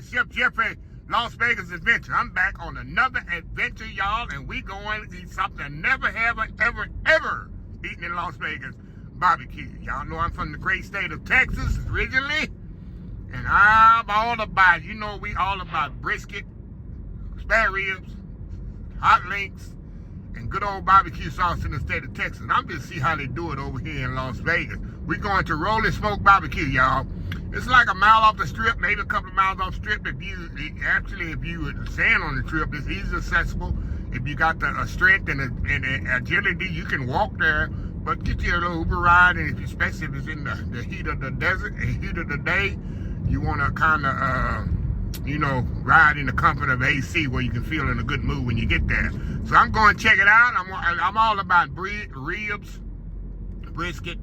It's Chef Jeffrey, Las Vegas Adventure. I'm back on another adventure, y'all, and we going to eat something I never have ever eaten in Las Vegas. Barbecue. Y'all know I'm from the great state of Texas originally, and I'm all about, you know, we all about brisket, spare ribs, hot links, and good old barbecue sauce in the state of Texas. And I'm just see how they do it over here in Las Vegas. We're going to Rollin Smoke Barbecue, y'all. It's like a mile off the strip, maybe a couple of miles off the strip. If you stand on the strip, it's easily accessible. If you got the strength and agility, you can walk there. But get you a little Uber ride, and especially if it's in the heat of the desert and heat of the day, you want to kind of, you know, ride in the comfort of AC where you can feel in a good mood when you get there. So I'm going to check it out. I'm all about ribs, brisket,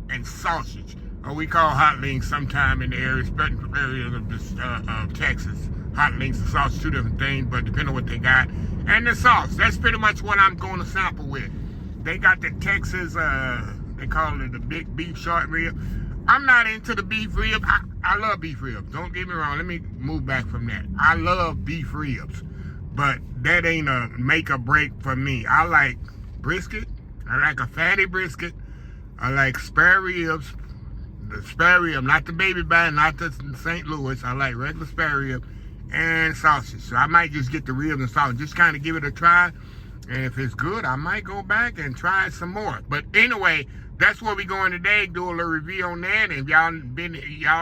and sausage. Or we call hot links sometime in the area, certain areas of Texas. Hot links and sausage, two different things, but depending on what they got. And the sauce, that's pretty much what I'm going to sample with. They got the Texas, they call it the big beef short rib. I'm not into the beef rib. I love beef ribs. Don't get me wrong. Let me move back from that. I love beef ribs, but that ain't a make or break for me. I like brisket. I like a fatty brisket. I like spare ribs. The spare rib, not the baby back, not the St. Louis. I like regular spare rib and sausage. So I might just get the ribs and sausage. Just kind of give it a try. And if it's good, I might go back and try it some more. But anyway, that's where we going today. Do a little review on that. And if y'all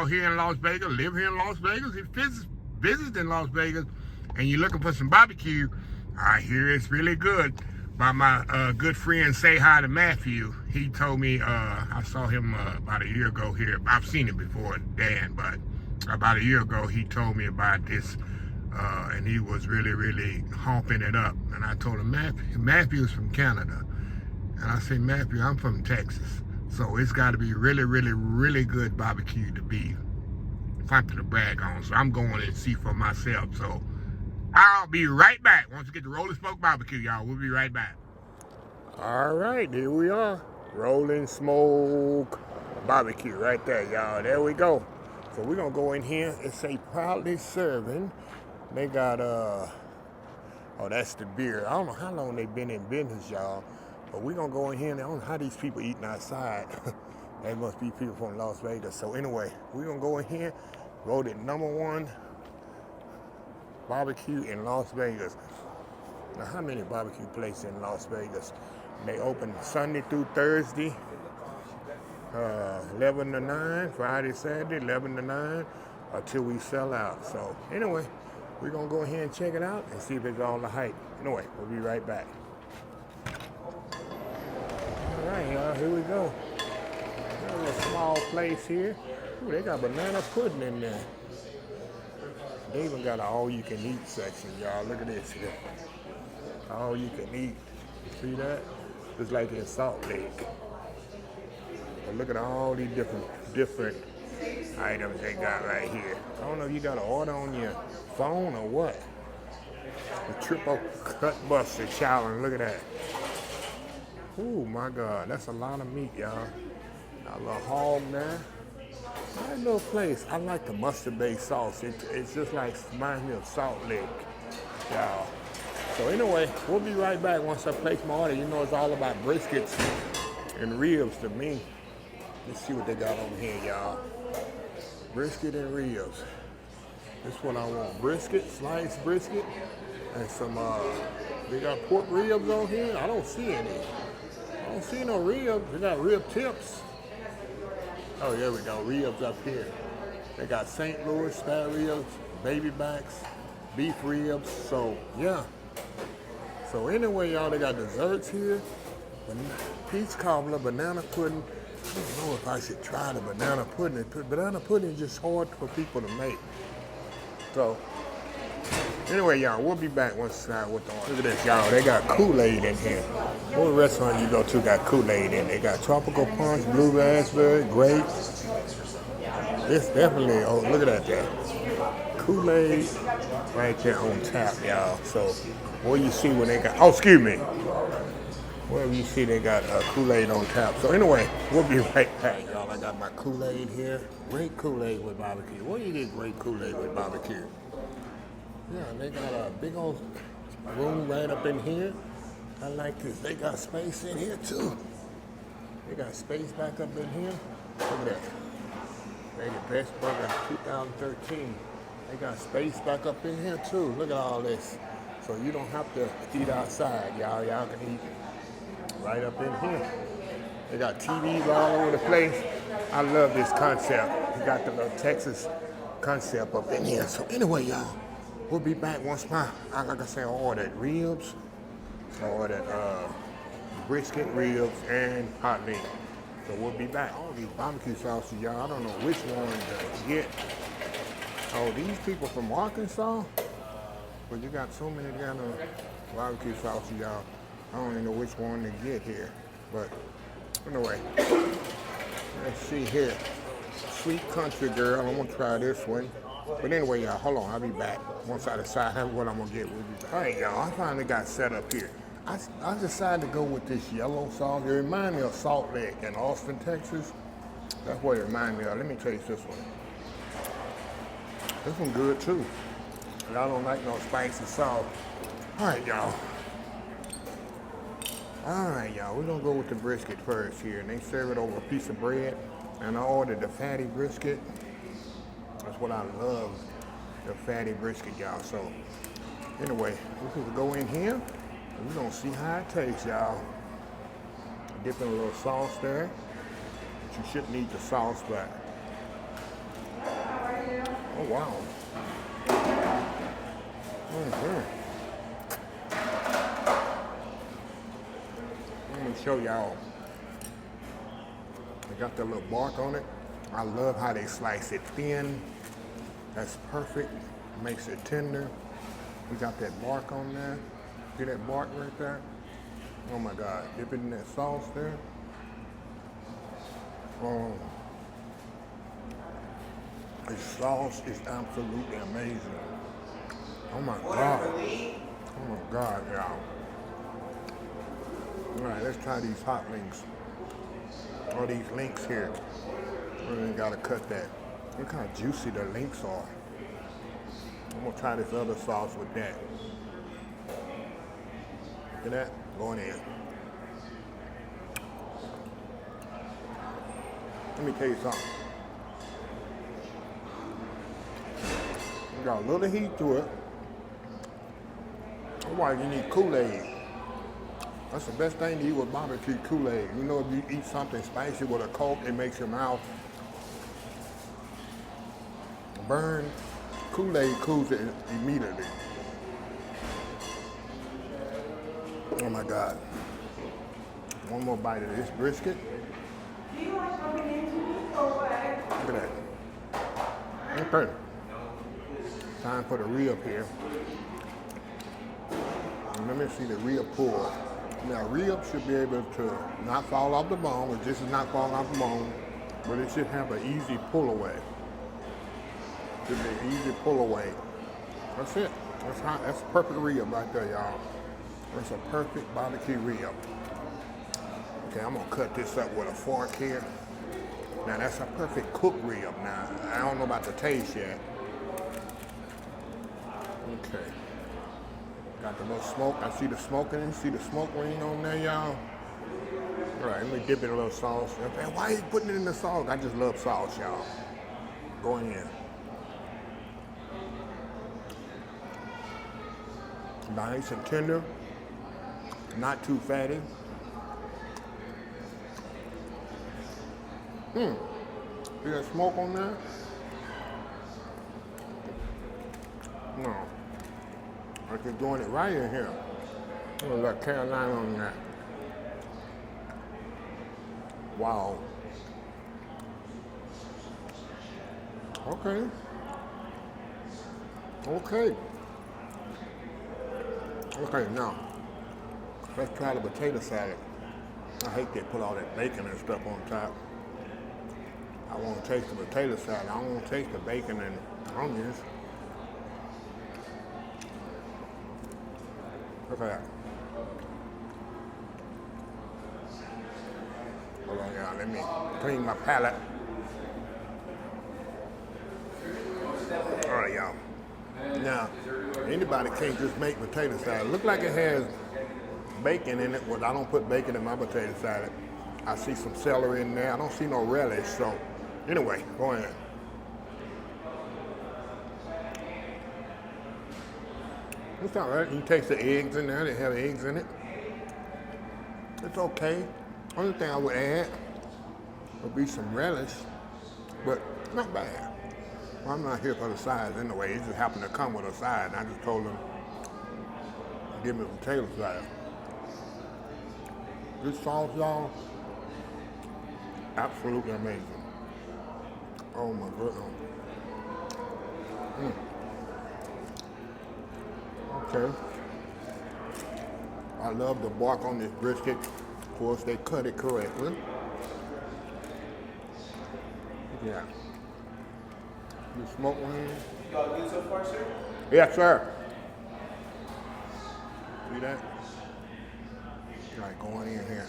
here in Las Vegas, live here in Las Vegas, if visit in Las Vegas, and you're looking for some barbecue, I hear it's really good. By my good friend, Say Hi to Matthew. He told me, I saw him about a year ago here. I've seen him before, Dan, but about a year ago, he told me about this. And he was really, really humping it up. And I told him, Matthew's from Canada. And I said, Matthew, I'm from Texas. So it's got to be really, really, really good barbecue to be something to brag on. So I'm going and see for myself. So I'll be right back. Once we get to Rollin Smoke Barbecue, y'all, we'll be right back. All right, here we are. Rollin Smoke Barbecue right there, y'all. There we go. So we're going to go in here and say proudly serving. They got, oh, that's the beer. I don't know how long they've been in business, y'all. But we're going to go in here, and I don't know how these people eating outside. They must be people from Las Vegas. So anyway, we're going to go in here, voted #1 barbecue in Las Vegas. Now, how many barbecue places in Las Vegas? They open Sunday through Thursday, 11 to 9, Friday, Saturday, 11 to 9, until we sell out. So anyway, we're going to go ahead and check it out and see if it's all the hype. Anyway, we'll be right back. All right, y'all, here we go. There's a small place here. Ooh, they got banana pudding in there. They even got an all-you-can-eat section, y'all. Look at this here. All-you-can-eat. See that? It's like in Salt Lake. But look at all these different items they got right here. I don't know if you got to order on your phone or what. The triple cut buster challenge. Look at that. Oh my God, that's a lot of meat, y'all. Got a little hog there. Nice little place. I like the mustard-based sauce. It's just like reminds me of Salt Lake, y'all. So anyway, we'll be right back once I place my order. You know it's all about briskets and ribs to me. Let's see what they got over here, y'all. Brisket and ribs. This is what I want. Brisket, sliced brisket, and some, they got pork ribs on here. I don't see any. I don't see no ribs. They got rib tips. Oh, there we go. Ribs up here. They got St. Louis spare ribs, baby backs, beef ribs. So, yeah. So anyway, y'all, they got desserts here. Peach cobbler, banana pudding. I don't know if I should try the banana pudding. Banana pudding is just hard for people to make. So, anyway, y'all, we'll be back once with the order. Look at this, y'all. They got Kool-Aid in here. What restaurant you go to got Kool-Aid in? They got tropical punch, blue raspberry, grape. It's definitely, oh, look at that. Kool-Aid right there on tap, y'all. So, what you see when they got, oh, excuse me. Well, you see they got Kool-Aid on tap. So anyway, we'll be right back, y'all. I got my Kool-Aid here. Great Kool-Aid with barbecue. Where do you get great Kool-Aid with barbecue? Yeah, they got a big old room right up in here. I like this. They got space in here too. They got space back up in here. Look at that. They the best burger 2013. They got space back up in here too. Look at all this. So you don't have to eat outside, y'all. Y'all can eat right up in here. They got TVs all over the place. I love this concept. You got the little Texas concept up in here. So anyway, y'all, we'll be back once like I said, I ordered ribs. I ordered brisket, ribs, and hot wings. So we'll be back. All these barbecue sauces, y'all. I don't know which one to get. Oh, these people from Arkansas? But you got so many kind of barbecue sauces, y'all. I don't even know which one to get here. But anyway, let's see here. Sweet Country Girl. I'm gonna try this one. But anyway, y'all, hold on. I'll be back. Once I decide what I'm gonna get, we'll be back. All right, y'all. I finally got set up here. I decided to go with this yellow sauce. It reminds me of Salt Lake in Austin, Texas. That's what it reminds me of. Let me taste this one. This one good too. Y'all don't like no spicy sauce. All right, y'all. All right, y'all. We're gonna go with the brisket first here. And they serve it over a piece of bread. And I ordered the fatty brisket. That's what I love, the fatty brisket, y'all. So anyway, we're gonna go in here. We're gonna see how it tastes, y'all. Dip in a little sauce there. But you shouldn't eat the sauce, but oh wow. Let me show y'all. They got that little bark on it. I love how they slice it thin. That's perfect. Makes it tender. We got that bark on there. See that bark right there? Oh my God. Dip it in that sauce there. This sauce is absolutely amazing. Oh my God. Oh my God, y'all. All right, let's try these hot links. All these links here. Really gotta cut that. Look how juicy the links are. I'm gonna try this other sauce with that. Look at that, going in. Let me tell you something. You got a little heat to it. That's why you need Kool-Aid. That's the best thing to eat with barbecue, Kool-Aid. You know, if you eat something spicy with a Coke, it makes your mouth burn. Kool-Aid cools it immediately. Oh my God. One more bite of this brisket. Look at that. Okay. Time for the rib here. And let me see the rib pull. Now, rib should be able to not fall off the bone. This is not falling off the bone, but it should have an easy pull away. Should be an easy pull away. That's it. That's a perfect rib right there, y'all. That's a perfect barbecue rib. Okay, I'm gonna cut this up with a fork here. Now that's a perfect cooked rib. Now I don't know about the taste yet. Okay. Got the little smoke. I see the smoke in it. See the smoke ring on there, y'all? All right, let me dip it in a little sauce. Man, why are you putting it in the sauce? I just love sauce, y'all. Going in. Nice and tender. Not too fatty. See that smoke on there? No. Like they're doing it right in here. Oh, like Carolina on that. Wow. Okay. Okay. Okay, now, let's try the potato salad. I hate they put all that bacon and stuff on top. I want to taste the potato salad. I don't want to taste the bacon and onions. Look at that. y'all. Let me clean my palate. All right, y'all. Now, anybody can't just make potato salad. Look like it has bacon in it. Well, I don't put bacon in my potato salad. I see some celery in there. I don't see no relish. So, anyway, go ahead. It's all right. You taste the eggs in there. They have eggs in it. It's okay. Only thing I would add would be some relish, but not bad. Well, I'm not here for the sides anyway. It just happened to come with a side, and I just told them, give me a potato salad. This sauce, y'all, absolutely amazing. Oh my goodness. Okay. I love the bark on this brisket. Of course, they cut it correctly. Yeah. You smoke one? You all good so far, sir? Yes, sir. See that? Like going in here.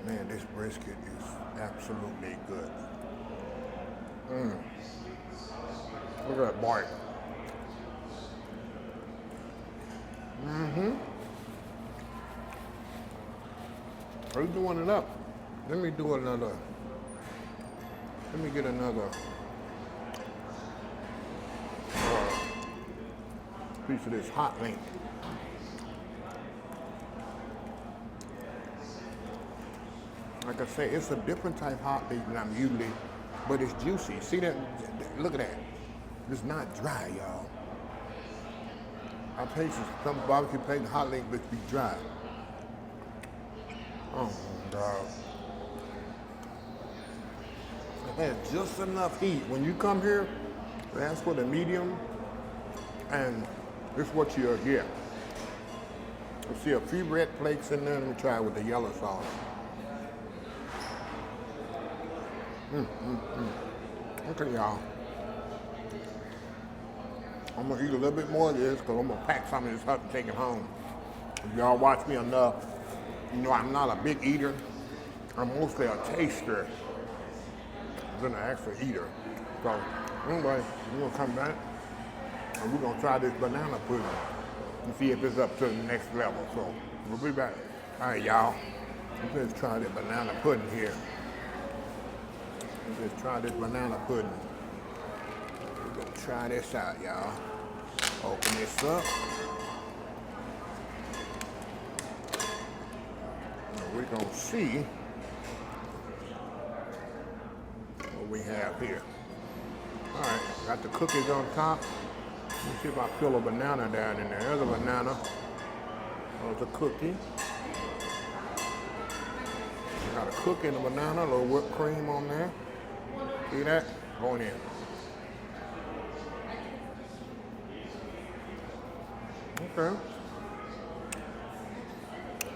Man, this brisket is absolutely good. Look at that bark. Are you doing it up? Let me do another. Let me get another piece of this hot link. Like I say, it's a different type hot link than I'm usually, but it's juicy. See that? Look at that. It's not dry, y'all. I taste some barbecue plate hot link but be dry. Oh my God. It has just enough heat. When you come here, ask for the medium, and this is what you'll get. You see a few red flakes in there. Let me try it with the yellow sauce. Okay, y'all. I'm gonna eat a little bit more of this because I'm gonna pack some of this up and take it home. If y'all watch me enough, you know I'm not a big eater. I'm mostly a taster than an actual eater. So anyway, we're gonna come back and we're gonna try this banana pudding and see if it's up to the next level. So we'll be back. All right, y'all. Let's try this banana pudding here. Let's try this banana pudding. We're gonna try this out, y'all. Open this up. And we're gonna see what we have here. All right, got the cookies on top. Let me see if I peel a banana down in there. There's a banana. There's a cookie. Got a cookie and a banana, a little whipped cream on there. See that? Going in. Okay.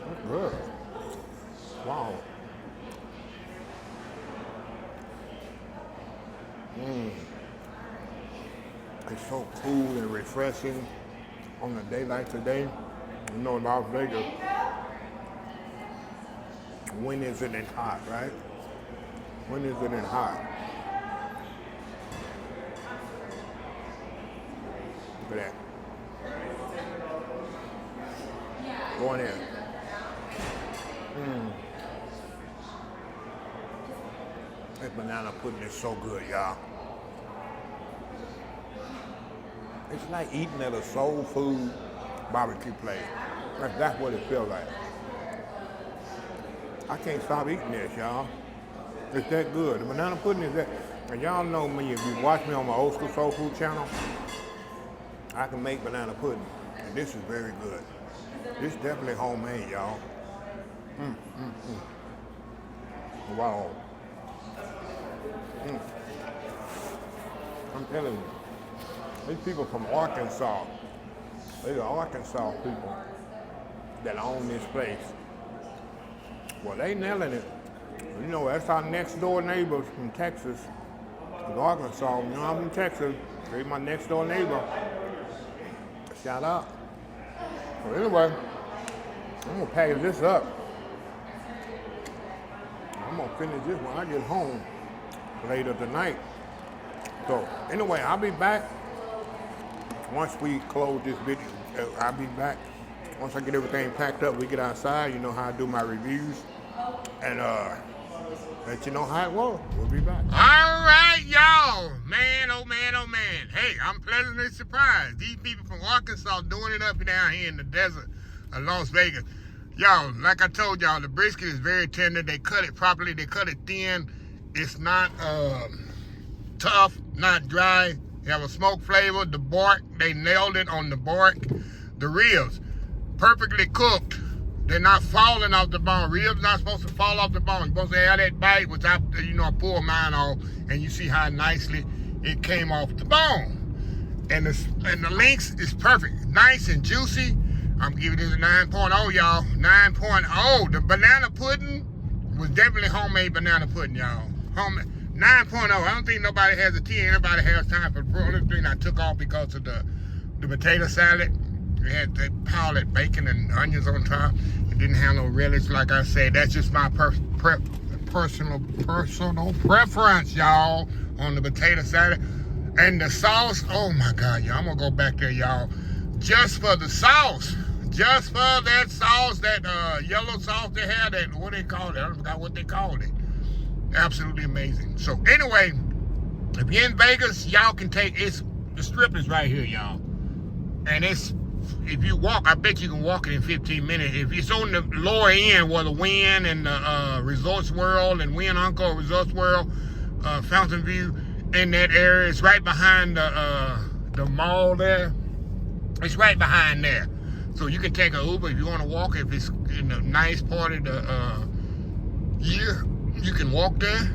That's good. Wow. It's so cool and refreshing on a day like today. You know, Las Vegas, when is it in hot, right? When is it in hot? Look at that. Going in. That banana pudding is so good, y'all. It's like eating at a soul food barbecue place. That's what it feels like. I can't stop eating this, y'all. It's that good. The banana pudding is that. And y'all know me, if you watch me on my Old School Soul Food channel, I can make banana pudding. And this is very good. This is definitely homemade, y'all. Wow. I'm telling you, these people from Arkansas, they're Arkansas people that own this place. Well, they nailing it. You know, that's our next door neighbors from Texas, from Arkansas. You know, I'm from Texas. They're my next door neighbor. Shout out. So anyway, I'm gonna package this up. I'm gonna finish this when I get home later tonight. So anyway, I'll be back once we close this video. I'll be back once I get everything packed up. We get outside. You know how I do my reviews, and let you know how it was. We'll be back. All right, y'all. Man, oh man, oh man. Hey, I'm pleasantly surprised. These people from Arkansas doing it up and down here in the desert of Las Vegas. Y'all, like I told y'all, the brisket is very tender. They cut it properly. They cut it thin. It's not tough, not dry. You have a smoke flavor. The bark, they nailed it on the bark. The ribs, perfectly cooked. They're not falling off the bone. Ribs not supposed to fall off the bone. You're supposed to have that bite, which I pulled mine off, and you see how nicely it came off the bone. And the links is perfect, nice and juicy. I'm giving this a 9.0, y'all. 9.0. The banana pudding was definitely homemade banana pudding, y'all. 9.0. I don't think nobody has a 10. Anybody has time for the only thing I took off because of the potato salad. It had the powdered bacon and onions on top. It didn't have no relish, like I said. That's just my personal preference, y'all, on the potato salad. And the sauce, oh my God, y'all. I'm gonna go back there, y'all. Just for the sauce. Just for that sauce, that yellow sauce they had, that, what they called it? I forgot what they called it. Absolutely amazing. So anyway, if you're in Vegas, y'all can take it. The strip is right here, y'all. And if you walk, I bet you can walk it in 15 minutes. If it's on the lower end where the Wynn and the Resorts World and Wynn Encore Resorts World, Fountain View, in that area, it's right behind the mall there. It's right behind there. So you can take an Uber if you want to walk. If it's in a nice part of the year, you can walk there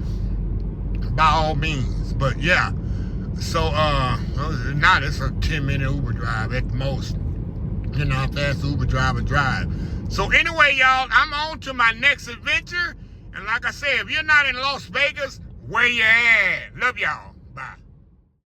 by all means. But yeah, so now it's a 10-minute Uber drive at most. You know how fast the Uber driver drive. So anyway, y'all, I'm on to my next adventure. And like I said, if you're not in Las Vegas, where you at? Love y'all. Bye.